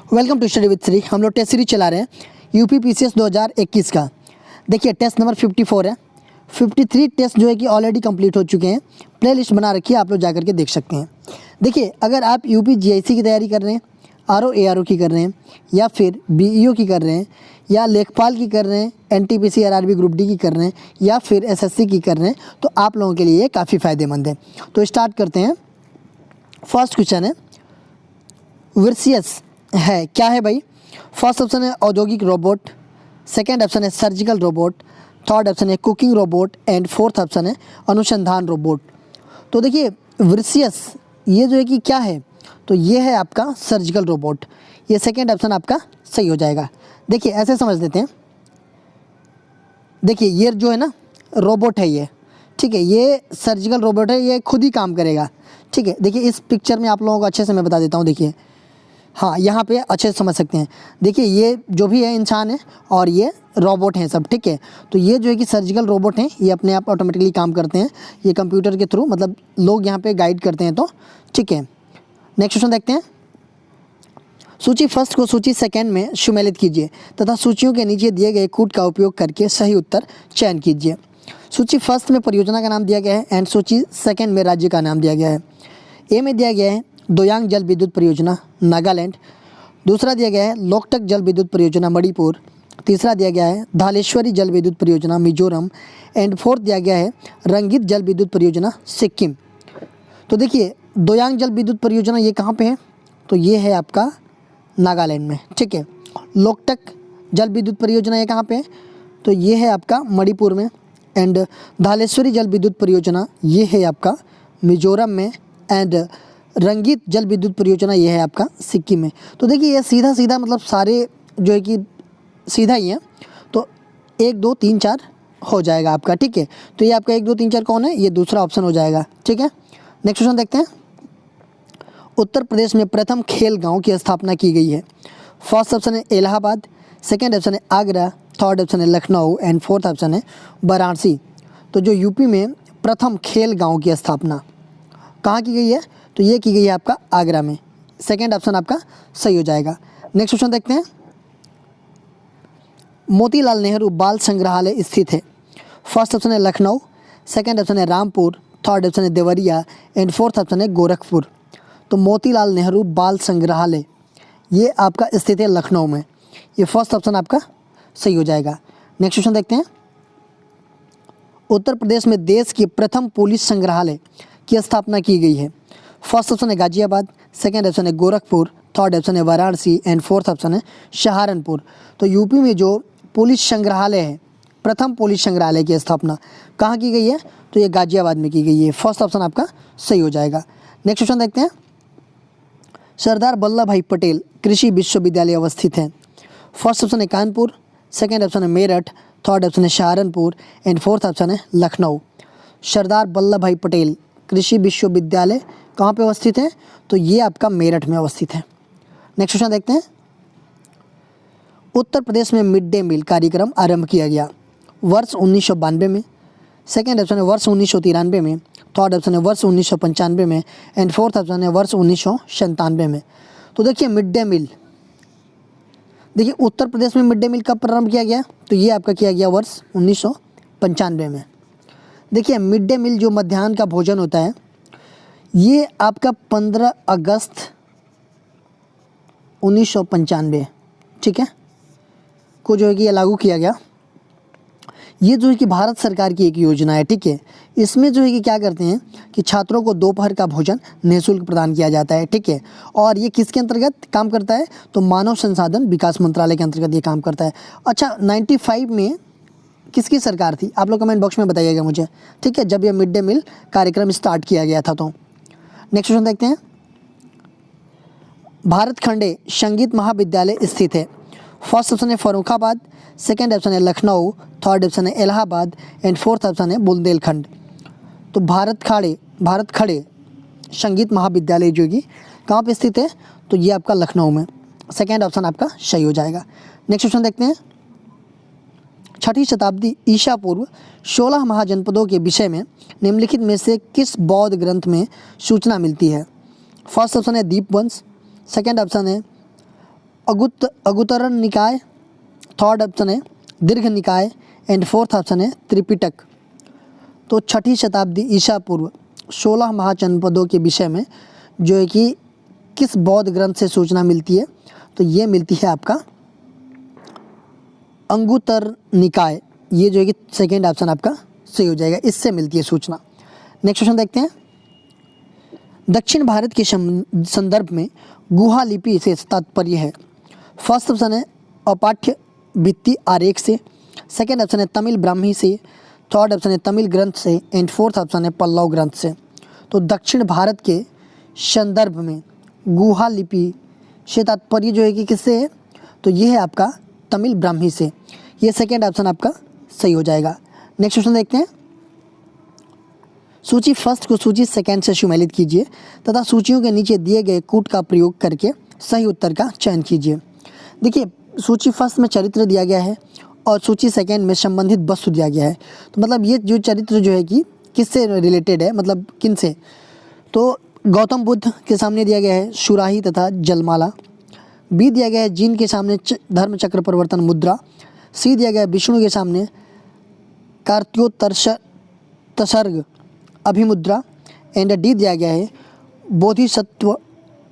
Welcome to study with Shri. हम लोग test series चला रहे हैं यूपी पीसीएस 2021 का। देखिए टेस्ट नंबर 54 है। 53 टेस्ट जो है कि ऑलरेडी कंप्लीट हो चुके हैं। प्ले लिस्ट बना रखी है, आप लोग जाकर के देख सकते हैं। देखिए अगर आप यूपी जीआईसी की तैयारी कर रहे हैं, आरओ एआरओ की कर रहे हैं, या फिर बीईओ की कर रहे हैं, या लेखपाल की कर रहे हैं, एनटीपीसी आरआरबी ग्रुप डी की कर रहे हैं, या फिर एसएससी की कर रहे हैं, तो आप लोगों के लिए ये काफ़ी फ़ायदेमंद है। तो स्टार्ट करते हैं। फर्स्ट क्वेश्चन है वर्सियस है क्या है भाई। फर्स्ट ऑप्शन है औद्योगिक रोबोट, सेकंड ऑप्शन है सर्जिकल रोबोट, थर्ड ऑप्शन है cooking robot and fourth option है अनुसंधान रोबोट। तो देखिए वर्सियस ये जो है कि क्या है, तो ये है आपका सर्जिकल रोबोट। ये सेकंड ऑप्शन आपका सही हो जाएगा। देखिए ऐसे समझ लेते हैं। देखिए ये जो है ना रोबोट है ये, ठीक है, ये सर्जिकल रोबोट है, ये खुद ही काम करेगा। ठीक है, देखिए इस पिक्चर में आप लोगों को अच्छे से मैं बता देता हूँ। देखिए हाँ, यहाँ पे अच्छे से समझ सकते हैं। देखिए ये जो भी है इंसान है और ये रोबोट हैं सब, ठीक है। तो ये जो है कि सर्जिकल रोबोट हैं, ये अपने आप ऑटोमेटिकली काम करते हैं, ये कंप्यूटर के थ्रू, मतलब लोग यहाँ पे गाइड करते हैं। तो ठीक है, नेक्स्ट क्वेश्चन देखते हैं। सूची फर्स्ट को सूची सेकंड में सम्मिलित कीजिए तथा सूचियों के नीचे दिए गए कूट का उपयोग करके सही उत्तर चयन कीजिए। सूची फर्स्ट में परियोजना का नाम दिया गया है एंड सूची सेकंड में राज्य का नाम दिया गया है। ए में दिया गया है दोयांग जल विद्युत परियोजना नागालैंड, दूसरा दिया गया है लोकटक जल विद्युत परियोजना मणिपुर, तीसरा दिया गया है धालेश्वरी जल विद्युत परियोजना मिजोरम एंड फोर्थ दिया गया है रंगीत जल विद्युत परियोजना सिक्किम। तो देखिए दोयांग जल विद्युत परियोजना ये कहाँ पे है, तो ये है आपका नागालैंड में, ठीक है। लोकटक जल विद्युत परियोजना ये कहाँ पे है, तो ये है आपका मणिपुर में। एंड धालेश्वरी जल विद्युत परियोजना ये है आपका मिजोरम में। एंड रंगीत जल विद्युत परियोजना ये है आपका सिक्किम में। तो देखिए ये सीधा सीधा मतलब सारे जो है कि सीधा ही है, तो 1 2 3 4 हो जाएगा आपका, ठीक है। तो ये आपका 1 2 3 4 कौन है, ये दूसरा ऑप्शन हो जाएगा, ठीक है। नेक्स्ट क्वेश्चन देखते हैं। उत्तर प्रदेश में प्रथम खेल गांव की स्थापना की गई है। फर्स्ट ऑप्शन है इलाहाबाद, सेकेंड ऑप्शन है आगरा, थर्ड ऑप्शन है लखनऊ एंड फोर्थ ऑप्शन है वाराणसी। तो जो यूपी में प्रथम खेल गांव की स्थापना कहाँ की गई है, तो ये की गई है आपका आगरा में। सेकेंड ऑप्शन आपका सही हो जाएगा। नेक्स्ट क्वेश्चन देखते हैं। मोतीलाल नेहरू बाल संग्रहालय स्थित है। फर्स्ट ऑप्शन है लखनऊ, सेकेंड ऑप्शन है रामपुर, थर्ड ऑप्शन है देवरिया एंड फोर्थ ऑप्शन है गोरखपुर। तो मोतीलाल नेहरू बाल संग्रहालय ये आपका स्थित है लखनऊ में। ये फर्स्ट ऑप्शन आपका सही हो जाएगा। नेक्स्ट क्वेश्चन देखते हैं। उत्तर प्रदेश में देश के प्रथम पुलिस संग्रहालय की स्थापना की गई है। फर्स्ट ऑप्शन है गाजियाबाद, सेकेंड ऑप्शन है गोरखपुर, थर्ड ऑप्शन है वाराणसी एंड फोर्थ ऑप्शन है सहारनपुर। तो यूपी में जो पुलिस संग्रहालय है, प्रथम पुलिस संग्रहालय की स्थापना कहाँ की गई है, तो ये गाजियाबाद में की गई है। फर्स्ट ऑप्शन आपका सही हो जाएगा। नेक्स्ट क्वेश्चन देखते हैं। सरदार वल्लभ भाई पटेल कृषि विश्वविद्यालय अवस्थित है। फर्स्ट ऑप्शन है कानपुर, सेकेंड ऑप्शन है मेरठ, थर्ड ऑप्शन है सहारनपुर एंड फोर्थ ऑप्शन है लखनऊ। सरदार वल्लभ भाई पटेल कृषि विश्वविद्यालय कहाँ पे अवस्थित है, तो ये आपका मेरठ में अवस्थित है। नेक्स्ट क्वेश्चन देखते हैं। उत्तर प्रदेश में मिड डे मील कार्यक्रम आरंभ किया गया वर्ष 1992 में, सेकेंड ऑप्शन है वर्ष 1993 में, थर्ड ऑप्शन है वर्ष 1995 में एंड फोर्थ ऑप्शन है वर्ष 1997 में। तो देखिए मिड डे मील, देखिए उत्तर प्रदेश में मिड डे मील कब प्रारंभ किया गया, तो ये आपका किया गया वर्ष 1995 में। देखिए मिड डे मील जो मध्याह्न का भोजन होता है, ये आपका 15 अगस्त 1995, ठीक है, को जो है कि ये लागू किया गया। ये जो है कि भारत सरकार की एक योजना है, ठीक है। इसमें जो है कि क्या करते हैं कि छात्रों को दोपहर का भोजन निःशुल्क प्रदान किया जाता है, ठीक है। और ये किसके अंतर्गत काम करता है, तो मानव संसाधन विकास मंत्रालय के अंतर्गत ये काम करता है। अच्छा 95 में किसकी सरकार थी, आप लोग कमेंट बॉक्स में बताइएगा मुझे, ठीक है, जब ये मिड डे मील कार्यक्रम स्टार्ट किया गया था। तो नेक्स्ट क्वेश्चन देखते हैं। भारत खंडे संगीत महाविद्यालय स्थित है। फर्स्ट ऑप्शन है फर्रुखाबाद, सेकेंड ऑप्शन है लखनऊ, थर्ड ऑप्शन है इलाहाबाद एंड फोर्थ ऑप्शन है बुंदेलखंड। तो भारत खड़े संगीत महाविद्यालय जो कि कहाँ पे स्थित है, तो ये आपका लखनऊ में। सेकेंड ऑप्शन आपका सही हो जाएगा। नेक्स्ट क्वेश्चन देखते हैं। 6वीं शताब्दी ईसा पूर्व 16 महाजनपदों के विषय में निम्नलिखित में से किस बौद्ध ग्रंथ में सूचना मिलती है। फर्स्ट ऑप्शन है दीपवंश, सेकेंड ऑप्शन है अगुतरन निकाय, थर्ड ऑप्शन है दीर्घ निकाय एंड फोर्थ ऑप्शन है त्रिपिटक। तो 6ठी शताब्दी ईसा पूर्व 16 महाजनपदों के विषय में जो है कि किस बौद्ध ग्रंथ से सूचना मिलती है, तो ये मिलती है आपका अंगुतर निकाय। ये जो है कि सेकेंड ऑप्शन आपका सही हो जाएगा, इससे मिलती है सूचना। नेक्स्ट क्वेश्चन देखते हैं। दक्षिण भारत के संदर्भ में गुहा लिपि से तात्पर्य है। फर्स्ट ऑप्शन है अपाठ्य भित्ति आरेख से, सेकेंड ऑप्शन है तमिल ब्राह्मी से, थर्ड ऑप्शन है तमिल ग्रंथ से एंड फोर्थ ऑप्शन है पल्लव ग्रंथ से। तो दक्षिण भारत के संदर्भ में गुहा लिपि से तात्पर्य जो है कि किससे है, तो ये है आपका तमिल ब्राह्मी से। ये सेकेंड ऑप्शन आपका सही हो जाएगा। नेक्स्ट क्वेश्चन देखते हैं। सूची फर्स्ट को सूची सेकेंड से सुमेलित कीजिए तथा सूचियों के नीचे दिए गए कूट का प्रयोग करके सही उत्तर का चयन कीजिए। देखिए, सूची फर्स्ट में चरित्र दिया गया है और सूची सेकेंड में संबंधित वस्तु दिया गया है। तो मतलब ये जो चरित्र जो है कि किससे रिलेटेड है, मतलब किन से, तो गौतम बुद्ध के सामने दिया गया है सुराही तथा जलमाला, बी दिया गया है जीन के सामने धर्म चक्र परिवर्तन मुद्रा, सी दिया गया है विष्णु के सामने कार्त्योतसर्ग अभिमुद्रा एंड डी दिया गया है बोधिसत्व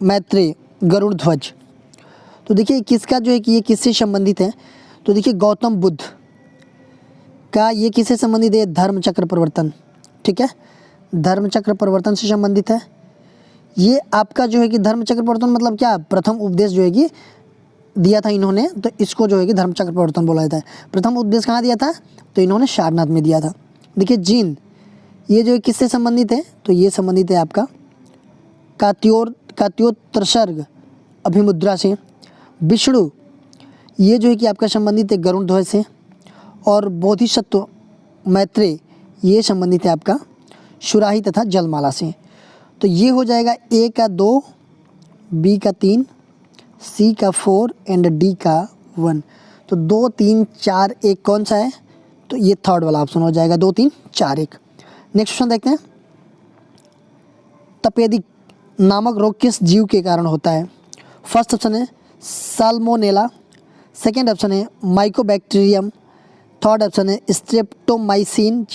मैत्रेय गरुड़ ध्वज। तो देखिए किसका जो है कि ये किससे संबंधित है, तो देखिए गौतम बुद्ध का ये किससे संबंधित है, धर्म चक्र परिवर्तन। ठीक है, धर्म चक्र परिवर्तन से संबंधित है। ये आपका जो है कि धर्म चक्र परिवर्तन मतलब क्या, प्रथम उपदेश जो है कि दिया था इन्होंने, तो इसको जो है कि धर्म चक्र परिवर्तन बोला जाता है। प्रथम उपदेश कहाँ दिया था, तो इन्होंने सारनाथ में दिया था। देखिए जीन ये जो है किससे संबंधित है, तो ये संबंधित है आपका कात्योतसर्ग अभिमुद्रा से। विष्णु ये जो है कि आपका संबंधित है गरुड़ ध्वज से, और बोधिसत्व मैत्रेय ये संबंधित है आपका सुराही तथा जलमाला से। तो ये हो जाएगा ए का 2, बी का 3, सी का 4 एंड डी का 1। तो 2 3 4 1 कौन सा है, तो ये थर्ड वाला ऑप्शन हो जाएगा, 2 3 4 1। नेक्स्ट क्वेश्चन देखते हैं। तपेदिक नामक रोग किस जीव के कारण होता है। फर्स्ट ऑप्शन है साल्मोनेला, सेकेंड ऑप्शन है माइकोबैक्टीरियम, थर्ड ऑप्शन है स्ट्रेप्टोमाइसिन,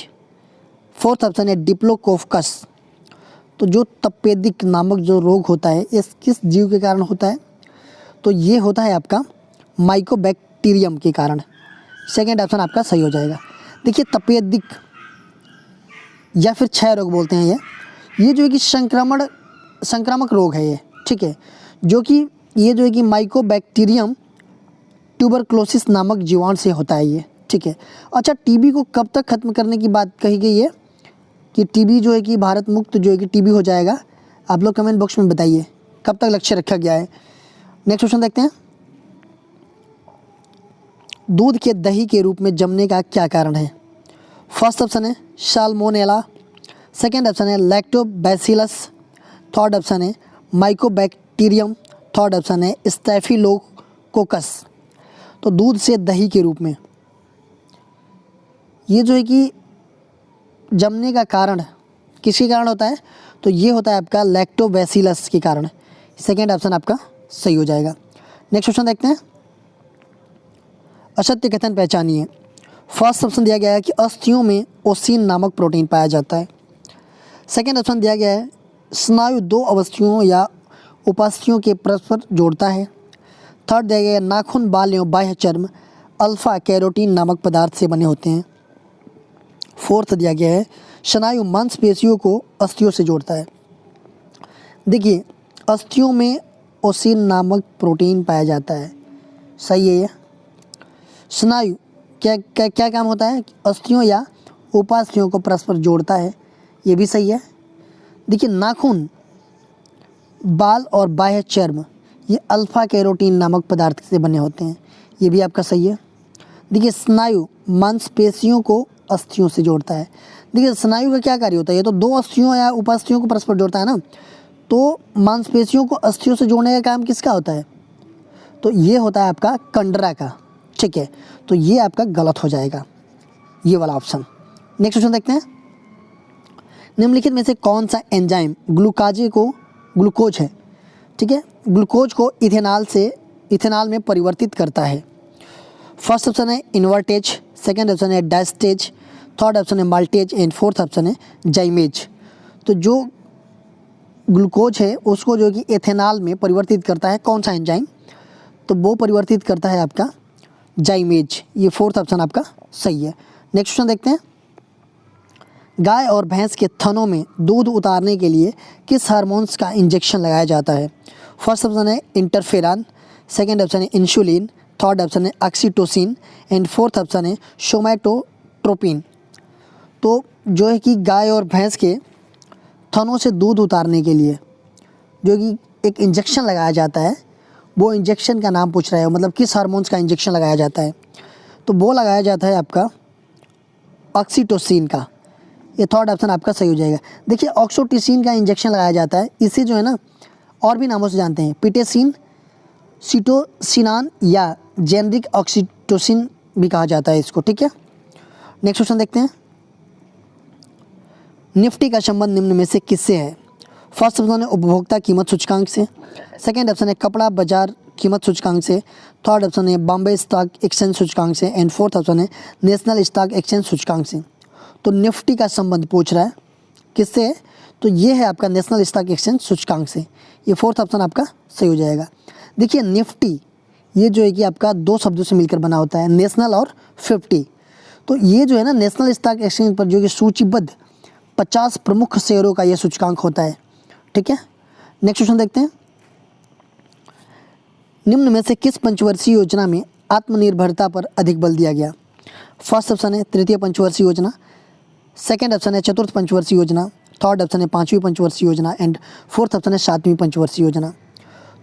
फोर्थ ऑप्शन है डिप्लोकोकस। तो जो तपेदिक नामक जो रोग होता है इस किस जीव के कारण होता है, तो ये होता है आपका माइकोबैक्टीरियम के कारण। सेकेंड ऑप्शन आपका सही हो जाएगा। देखिए तपेदिक या फिर क्षय रोग बोलते हैं ये जो है कि संक्रामक रोग है ये। ठीक है, जो कि ये जो है कि माइकोबैक्टीरियम ट्यूबरक्लोसिस नामक जीवाणु से होता है ये। ठीक है, अच्छा टीबी को कब तक खत्म करने की बात कही गई है कि टीबी जो है कि भारत मुक्त जो है कि टीबी हो जाएगा, आप लोग कमेंट बॉक्स में बताइए कब तक लक्ष्य रखा गया है। नेक्स्ट क्वेश्चन देखते हैं। दूध के दही के रूप में जमने का क्या कारण है। फर्स्ट ऑप्शन है साल्मोनेला, सेकेंड ऑप्शन है लैक्टोबैसिलस, थर्ड ऑप्शन है माइकोबैक्टीरियम, थर्ड ऑप्शन है स्टैफिलोकोकस। तो दूध से दही के रूप में ये जो है कि जमने का कारण किसके कारण होता है, तो ये होता है आपका लैक्टोबैसिलस के कारण। सेकेंड ऑप्शन आपका सही हो जाएगा। नेक्स्ट क्वेश्चन देखते हैं। असत्य कथन पहचानिए। फर्स्ट ऑप्शन दिया गया है कि अस्थियों में ओसिन नामक प्रोटीन पाया जाता है। सेकेंड ऑप्शन दिया गया है स्नायु 2 अवस्थियों या उपास्थियों के परस्पर जोड़ता है। थर्ड दिया गया है नाखून, बाल एवं बाह्य चर्म अल्फा कैरोटीन नामक पदार्थ से बने होते हैं। फोर्थ दिया गया है स्नायु मांसपेशियों को अस्थियों से जोड़ता है। देखिए अस्थियों में ओसिन नामक प्रोटीन पाया जाता है, सही है ये। स्नायु क्या क्या क्या काम होता है, अस्थियों या उपास्थियों को परस्पर जोड़ता है, ये भी सही है। देखिए नाखून, बाल और बाह्य चर्म ये अल्फा कैरोटीन नामक पदार्थ से बने होते हैं, ये भी आपका सही है। देखिए स्नायु मांसपेशियों को अस्थियों से जोड़ता है। देखिए स्नायु का क्या कार्य होता है, ये तो 2 अस्थियों या उपास्थियों को परस्पर जोड़ता है ना, तो मांसपेशियों को अस्थियों से जोड़ने का काम किसका होता है, तो ये होता है आपका कंडरा का। ठीक है, तो ये आपका गलत हो जाएगा ये वाला ऑप्शन। नेक्स्ट क्वेश्चन देखते हैं। निम्नलिखित में से कौन सा एंजाइम ग्लूकोज है, ठीक है, ग्लूकोज को इथेनॉल से इथेनॉल में परिवर्तित करता है? फर्स्ट ऑप्शन है इन्वर्टेज, सेकेंड ऑप्शन है डायस्टेज, थर्ड ऑप्शन है माल्टेज एंड फोर्थ ऑप्शन है जाइमेज। तो जो ग्लूकोज है उसको जो कि एथेनॉल में परिवर्तित करता है कौन सा एंजाइम? तो वो परिवर्तित करता है आपका जाइमेज। ये फोर्थ ऑप्शन आपका सही है। नेक्स्ट क्वेश्चन देखते हैं। गाय और भैंस के थनों में दूध उतारने के लिए किस हार्मोन्स का इंजेक्शन लगाया जाता है? फर्स्ट ऑप्शन है इंटरफेरॉन, सेकेंड ऑप्शन है इंसुलिन, थर्ड ऑप्शन है ऑक्सीटोसिन एंड फोर्थ ऑप्शन है सोमैटोट्रोपिन। तो जो है कि गाय और भैंस के थनों से दूध उतारने के लिए जो कि एक इंजेक्शन लगाया जाता है, वो इंजेक्शन का नाम पूछ रहा है, मतलब किस हार्मोन्स का इंजेक्शन लगाया जाता है? तो वो लगाया जाता है आपका ऑक्सीटोसिन का। ये थर्ड ऑप्शन आपका सही हो जाएगा। देखिए ऑक्सीटोसिन का इंजेक्शन लगाया जाता है, इसे जो है ना और भी नामों से जानते हैं, पिटेसिन, सिटोसिनान या जेनरिक ऑक्सीटोसिन भी कहा जाता है इसको, ठीक है। नेक्स्ट क्वेश्चन देखते हैं। निफ्टी का संबंध निम्न में से किससे है? फर्स्ट ऑप्शन है उपभोक्ता कीमत सूचकांक से, सेकेंड ऑप्शन है कपड़ा बाजार कीमत सूचकांक से, थर्ड ऑप्शन है बॉम्बे स्टॉक एक्सचेंज सूचकांक से एंड फोर्थ ऑप्शन है नेशनल स्टॉक एक्सचेंज सूचकांक से। तो निफ्टी का संबंध पूछ रहा है किससे है? तो ये है आपका नेशनल स्टॉक एक्सचेंज सूचकांक से। ये फोर्थ ऑप्शन आपका सही हो जाएगा। देखिए निफ्टी ये जो है कि आपका दो शब्दों से मिलकर बना होता है, नेशनल और 50। तो ये जो है ना नेशनल स्टॉक एक्सचेंज पर जो कि सूचीबद्ध 50 प्रमुख शेयरों का ये सूचकांक होता है, ठीक है। नेक्स्ट क्वेश्चन देखते हैं। निम्न में से किस पंचवर्षीय योजना में आत्मनिर्भरता पर अधिक बल दिया गया? फर्स्ट ऑप्शन है तृतीय पंचवर्षीय योजना, सेकेंड ऑप्शन है चतुर्थ पंचवर्षीय योजना, थर्ड ऑप्शन है पांचवी पंचवर्षीय योजना एंड फोर्थ ऑप्शन है सातवीं पंचवर्षीय योजना।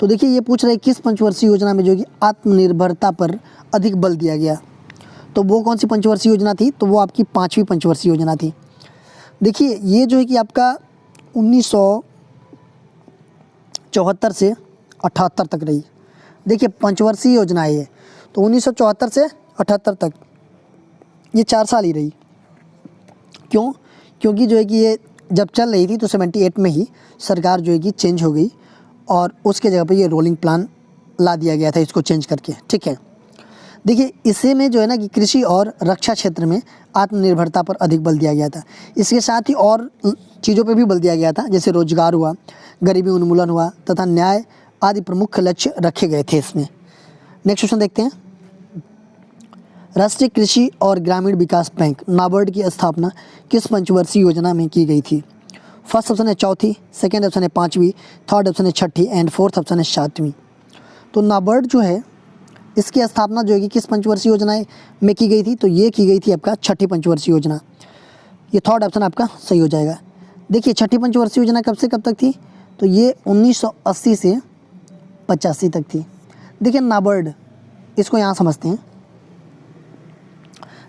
तो देखिए ये पूछ रहे हैं किस पंचवर्षीय योजना में जो कि आत्मनिर्भरता पर अधिक बल दिया गया। तो वो कौन सी पंचवर्षीय योजना थी? तो वो आपकी पांचवी पंचवर्षीय योजना थी। देखिए ये जो है कि आपका 1974 से 78 तक रही। देखिए पंचवर्षीय योजना है ये, तो 1974 से 78 तक ये 4 साल ही रही। क्यों? क्योंकि जो है कि ये जब चल रही थी तो 78 में ही सरकार जो है कि चेंज हो गई और उसके जगह पे ये रोलिंग प्लान ला दिया गया था इसको चेंज करके, ठीक है। देखिए इसे में जो है ना कि कृषि और रक्षा क्षेत्र में आत्मनिर्भरता पर अधिक बल दिया गया था। इसके साथ ही और चीज़ों पे भी बल दिया गया था, जैसे रोजगार हुआ, गरीबी उन्मूलन हुआ तथा न्याय आदि प्रमुख लक्ष्य रखे गए थे इसमें। नेक्स्ट क्वेश्चन देखते हैं। राष्ट्रीय कृषि और ग्रामीण विकास बैंक नाबार्ड की स्थापना किस पंचवर्षीय योजना में की गई थी? फर्स्ट ऑप्शन है चौथी, सेकेंड ऑप्शन है पाँचवीं, थर्ड ऑप्शन है छठी एंड फोर्थ ऑप्शन है सातवीं। तो नाबार्ड जो है इसकी स्थापना जो है कि किस पंचवर्षीय योजना में की गई थी? तो ये की गई थी आपका छठी पंचवर्षीय योजना। ये थर्ड ऑप्शन आपका सही हो जाएगा। देखिए छठी पंचवर्षीय योजना कब से कब तक थी? तो ये 1980 से 85 तक थी। देखिए नाबार्ड, इसको यहाँ समझते हैं।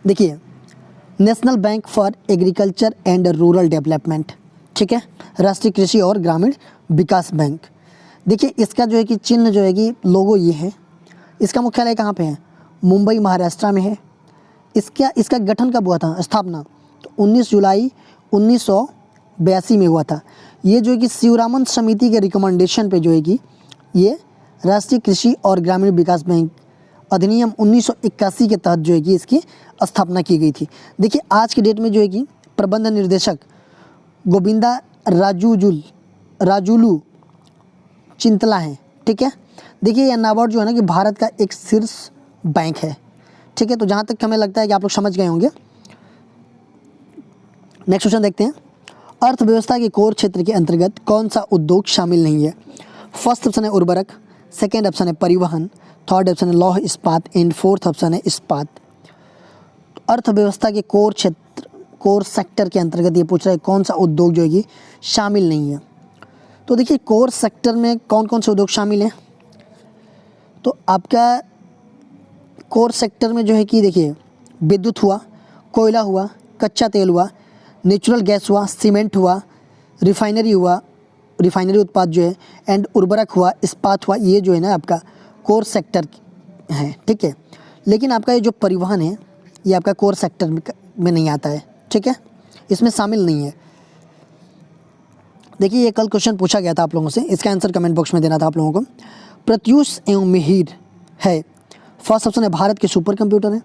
देखिए national bank for agriculture and rural development, ठीक है, राष्ट्रीय कृषि और ग्रामीण विकास बैंक। देखिए इसका जो है कि चिन्ह जो है कि लोगो ये है। इसका मुख्यालय कहाँ पे है? मुंबई महाराष्ट्र में है। इसका गठन कब हुआ था, स्थापना? तो 19 जुलाई 1982 में हुआ था। ये जो है कि शिवरामन समिति के रिकमेंडेशन पे जो है कि ये राष्ट्रीय कृषि और ग्रामीण विकास बैंक अधिनियम 1981 के तहत जो है कि इसकी स्थापना की गई थी। देखिए आज की डेट में जो है कि प्रबंध निर्देशक गोविंदा राजुलू चिंतला हैं, ठीक है। देखिए यह नाबार्ड जो है ना कि भारत का एक शीर्ष बैंक है, ठीक है। तो जहाँ तक हमें लगता है कि आप लोग समझ गए होंगे। नेक्स्ट क्वेश्चन देखते हैं। अर्थव्यवस्था के कोर क्षेत्र के अंतर्गत कौन सा उद्योग शामिल नहीं है? फर्स्ट ऑप्शन है उर्वरक, सेकेंड ऑप्शन है परिवहन, थर्ड ऑप्शन है लौह इस्पात एंड फोर्थ ऑप्शन है इस्पात। अर्थव्यवस्था के कोर क्षेत्र, कोर सेक्टर के अंतर्गत ये पूछ रहा है कौन सा उद्योग जो है कि शामिल नहीं है। तो देखिए कोर सेक्टर में कौन कौन से उद्योग शामिल हैं? तो आपका कोर सेक्टर में जो है कि देखिए विद्युत हुआ, कोयला हुआ, कच्चा तेल हुआ, नेचुरल गैस हुआ, सीमेंट हुआ, रिफाइनरी हुआ, रिफाइनरी उत्पाद जो है एंड उर्वरक हुआ, इस्पात हुआ, ये जो है ना आपका कोर सेक्टर है, ठीक है। लेकिन आपका ये जो परिवहन है ये आपका कोर सेक्टर में नहीं आता है, ठीक है, इसमें शामिल नहीं है। देखिए ये कल क्वेश्चन पूछा गया था आप लोगों से, इसका आंसर कमेंट बॉक्स में देना था आप लोगों को। प्रत्यूष एवं मिहिर है। फर्स्ट ऑप्शन है भारत के सुपर कंप्यूटर है,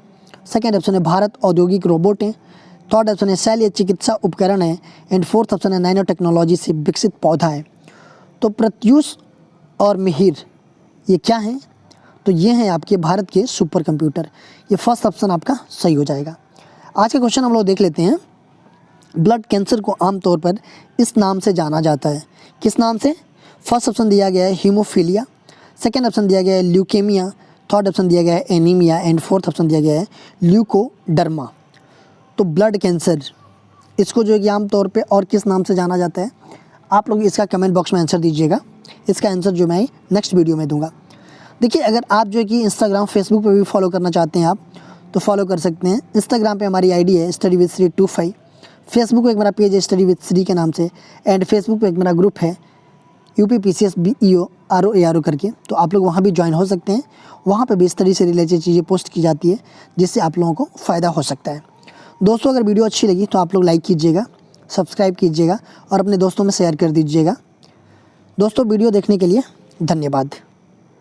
सेकेंड ऑप्शन है भारत औद्योगिक रोबोट है, थर्ड ऑप्शन है शल्य चिकित्सा उपकरण है, एंड फोर्थ ऑप्शन है नैनो टेक्नोलॉजी से विकसित पौधा है। तो प्रत्यूष और मिहिर ये क्या हैं? तो ये हैं आपके भारत के सुपर कंप्यूटर। ये फर्स्ट ऑप्शन आपका सही हो जाएगा। आज का क्वेश्चन हम लोग देख लेते हैं। ब्लड कैंसर को आमतौर पर इस नाम से जाना जाता है, किस नाम से? फर्स्ट ऑप्शन दिया गया है हीमोफीलिया, सेकेंड ऑप्शन दिया गया है ल्यूकेमिया, थर्ड ऑप्शन दिया गया है एनीमिया, एंड फोर्थ ऑप्शन दिया गया है ल्यूकोडर्मा। तो ब्लड कैंसर इसको जो है कि आमतौर पे और किस नाम से जाना जाता है, आप लोग इसका कमेंट बॉक्स में आंसर दीजिएगा। इसका आंसर जो मैं नेक्स्ट वीडियो में दूंगा। देखिए, अगर आप जो है कि इंस्टाग्राम फेसबुक पे भी फॉलो करना चाहते हैं आप तो फॉलो कर सकते हैं। इंस्टाग्राम पे हमारी आईडी है स्टडी विद श्री 25, फेसबुक पे एक मेरा पेज है स्टडी विद श्री के नाम से, एंड फेसबुक पे एक मेरा ग्रुप है UPPCS BEO ROARO करके, तो आप लोग वहाँ भी ज्वाइन हो सकते हैं। वहाँ पे भी स्टडी से रिलेटेड चीज़ें पोस्ट की जाती है जिससे आप लोगों को फ़ायदा हो सकता है। दोस्तों, अगर वीडियो अच्छी लगी तो आप लोग लाइक कीजिएगा, सब्सक्राइब कीजिएगा और अपने दोस्तों में शेयर कर दीजिएगा। दोस्तों, वीडियो देखने के लिए धन्यवाद।